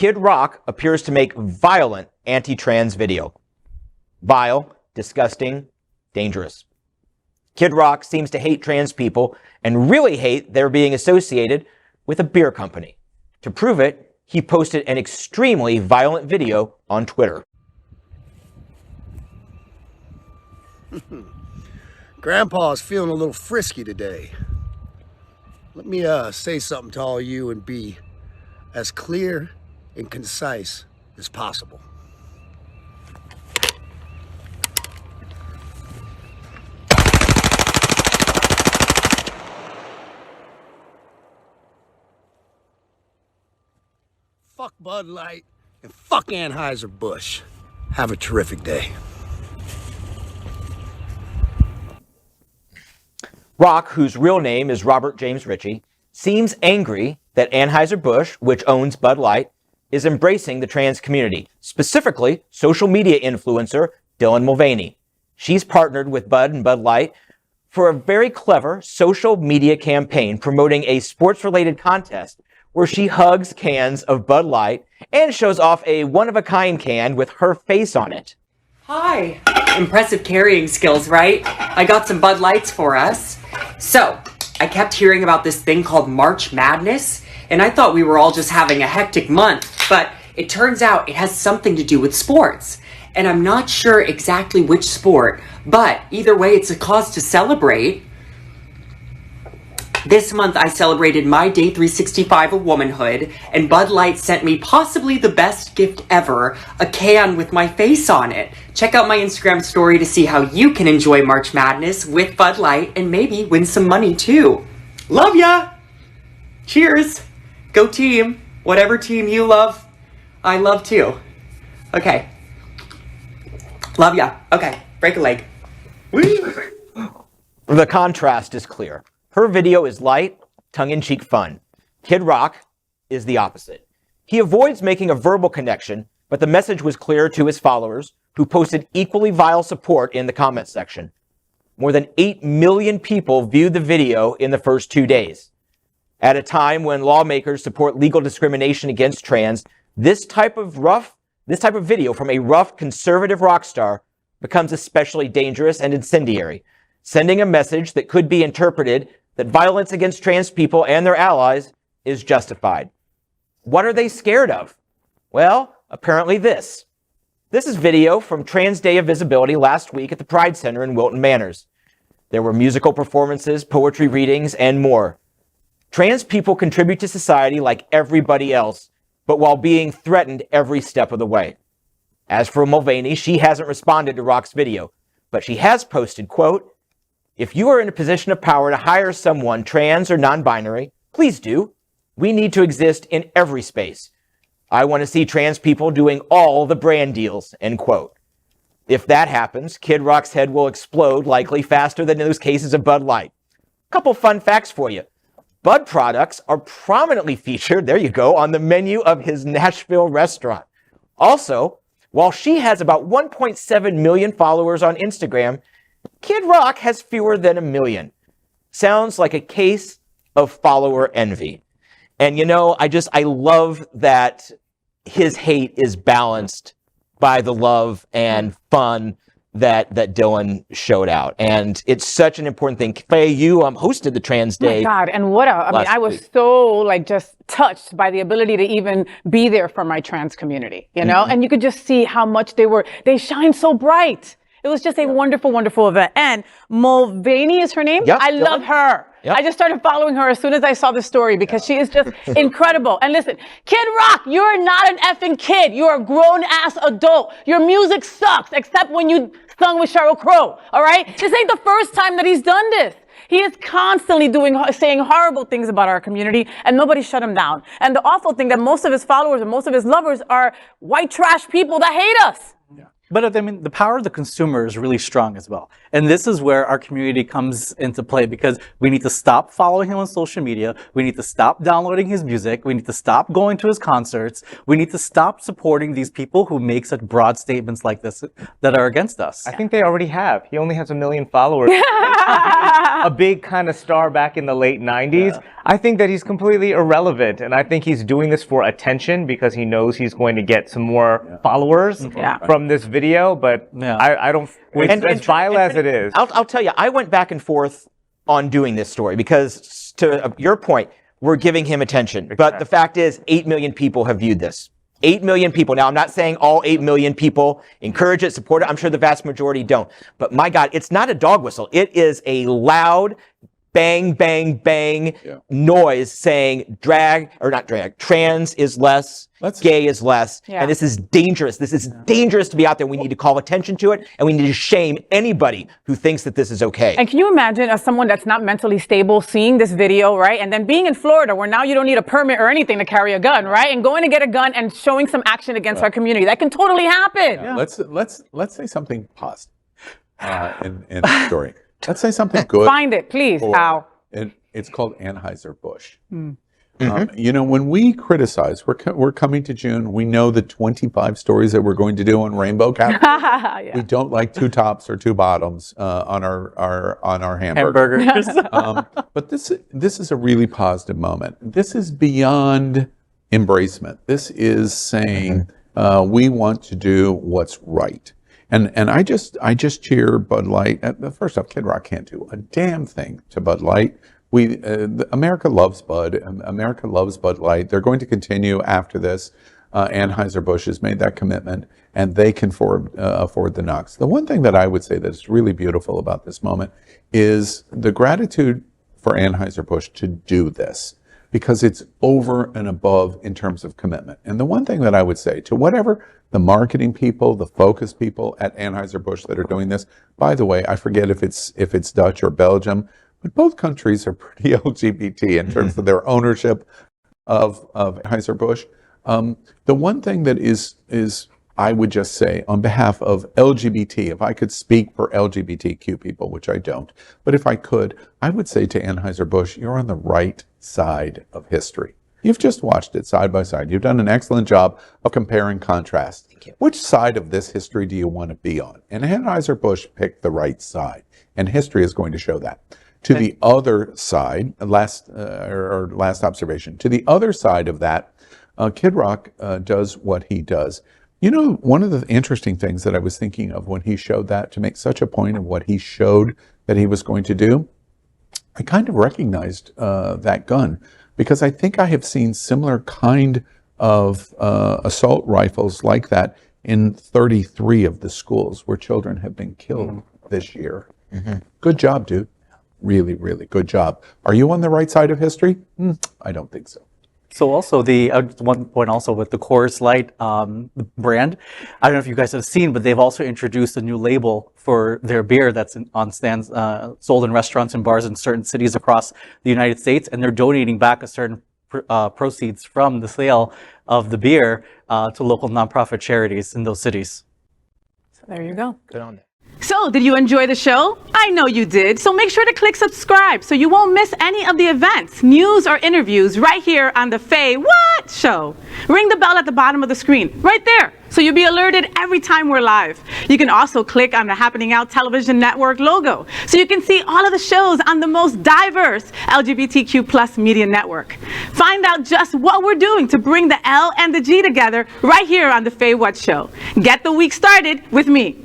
Kid Rock appears to make violent anti-trans video. Vile, disgusting, dangerous. Kid Rock seems to hate trans people and really hate their being associated with a beer company. To prove it, he posted an extremely violent video on Twitter. Grandpa's feeling a little frisky today. Let me say something to all you and be as clear and concise as possible. Fuck Bud Light and fuck Anheuser-Busch. Have a terrific day. Rock, whose real name is Robert James Ritchie, seems angry that Anheuser-Busch, which owns Bud Light, is embracing the trans community, specifically social media influencer Dylan Mulvaney. She's partnered with Bud and Bud Light for a very clever social media campaign promoting a sports-related contest where she hugs cans of Bud Light and shows off a one-of-a-kind can with her face on it. Hi. Impressive carrying skills, right? I got some Bud Lights for us. So, I kept hearing about this thing called March Madness, and I thought we were all just having a hectic month, but it turns out it has something to do with sports. And I'm not sure exactly which sport, but either way, it's a cause to celebrate. This month, I celebrated my day 365 of womanhood, and Bud Light sent me possibly the best gift ever, a can with my face on it. Check out my Instagram story to see how you can enjoy March Madness with Bud Light and maybe win some money too. Love ya! Cheers! Go team! Whatever team you love, I love too. Okay. Love ya. Okay, break a leg. The contrast is clear. Her video is light, tongue-in-cheek fun. Kid Rock is the opposite. He avoids making a verbal connection, but the message was clear to his followers, who posted equally vile support in the comment section. More than 8 million people viewed the video in the first 2 days. At a time when lawmakers support legal discrimination against trans, this type of video from a rough conservative rock star becomes especially dangerous and incendiary, sending a message that could be interpreted that violence against trans people and their allies is justified. What are they scared of? Well, apparently this. This is video from Trans Day of Visibility last week at the Pride Center in Wilton Manors. There were musical performances, poetry readings, and more. Trans people contribute to society like everybody else, but while being threatened every step of the way. As for Mulvaney, she hasn't responded to Rock's video, but she has posted, quote, "If you are in a position of power to hire someone trans or non-binary, please do. We need to exist in every space. I want to see trans people doing all the brand deals," end quote. If that happens, Kid Rock's head will explode, likely faster than those cases of Bud Light. Couple fun facts for you. Bud products are prominently featured, there you go, on the menu of his Nashville restaurant. Also, while she has about 1.7 million followers on Instagram, Kid Rock has fewer than 1 million. Sounds like a case of follower envy. And you know, I love that his hate is balanced by the love and fun that Dylan showed out. And it's such an important thing. Faye, you hosted the Trans Day. Oh my God, and I was so just touched by the ability to even be there for my trans community, you know? And you could just see how much they shine so bright. It was just a wonderful, wonderful event. And Mulvaney is her name? Yep, I love her. Yep. I just started following her as soon as I saw the story because she is just incredible. And listen, Kid Rock, you're not an effing kid. You're a grown-ass adult. Your music sucks, except when you sung with Sheryl Crow, all right? This ain't the first time that he's done this. He is constantly saying horrible things about our community, and nobody shut him down. And the awful thing that most of his followers and most of his lovers are white trash people that hate us. But I mean, the power of the consumer is really strong as well. And this is where our community comes into play, because we need to stop following him on social media. We need to stop downloading his music. We need to stop going to his concerts. We need to stop supporting these people who make such broad statements like this that are against us. I think they already have. He only has 1 million followers. A big kind of star back in the late 90s. Yeah. I think that he's completely irrelevant, and I think he's doing this for attention because he knows he's going to get some more followers from this video. But I don't. As vile as it is, I'll tell you, I went back and forth on doing this story because, to your point, we're giving him attention. But the fact is, 8 million people have viewed this. 8 million people. Now, I'm not saying all 8 million people encourage it, support it. I'm sure the vast majority don't. But my God, it's not a dog whistle. It is a loud bang, bang, bang noise saying trans is less, gay is less. And this is dangerous. This is dangerous to be out there. We need to call attention to it, and we need to shame anybody who thinks that this is okay. And can you imagine as someone that's not mentally stable seeing this video, right? And then being in Florida where now you don't need a permit or anything to carry a gun, right? And going to get a gun and showing some action against our community. That can totally happen. Let's say something positive in the story. Let's say something good. Find it, please, Al. It's called Anheuser-Busch. You know, when we criticize, we're coming to June. We know the 25 stories that we're going to do on rainbow categories. We don't like 2 tops or 2 bottoms on our hamburgers. But this is a really positive moment. This is beyond embracement. This is saying we want to do what's right. And I just cheer Bud Light. First off, Kid Rock can't do a damn thing to Bud Light. America loves Bud. America loves Bud Light. They're going to continue after this. Anheuser-Busch has made that commitment, and they can afford the knocks. The one thing that I would say that's really beautiful about this moment is the gratitude for Anheuser-Busch to do this, because it's over and above in terms of commitment. And the one thing that I would say to whatever the marketing people, the focus people at Anheuser-Busch that are doing this, by the way, I forget if it's Dutch or Belgium, but both countries are pretty LGBT in terms of their ownership of Anheuser-Busch. The one thing that is I would just say on behalf of LGBT, if I could speak for LGBTQ people, which I don't, but if I could, I would say to Anheuser-Busch, you're on the right side of history. You've just watched it side by side. You've done an excellent job of compare and contrast. Which side of this history do you want to be on? And Anheuser-Busch picked the right side, and history is going to show that. To the other side, last observation, to the other side of that, Kid Rock does what he does. You know, one of the interesting things that I was thinking of when he showed that, to make such a point of what he showed that he was going to do, I kind of recognized that gun, because I think I have seen similar kind of assault rifles like that in 33 of the schools where children have been killed this year. Good job, dude. Really, really good job. Are you on the right side of history? I don't think so. So also one point also with the Coors Light brand, I don't know if you guys have seen, but they've also introduced a new label for their beer that's on stands, sold in restaurants and bars in certain cities across the United States, and they're donating back a certain proceeds from the sale of the beer to local nonprofit charities in those cities. So there you go. Good on that. So, did you enjoy the show? I know you did. So make sure to click subscribe so you won't miss any of the events, news, or interviews right here on the Faye What Show. Ring the bell at the bottom of the screen, right there, so you'll be alerted every time we're live. You can also click on the Happening Out Television Network logo so you can see all of the shows on the most diverse LGBTQ+ media network. Find out just what we're doing to bring the L and the G together right here on the Faye What Show. Get the week started with me.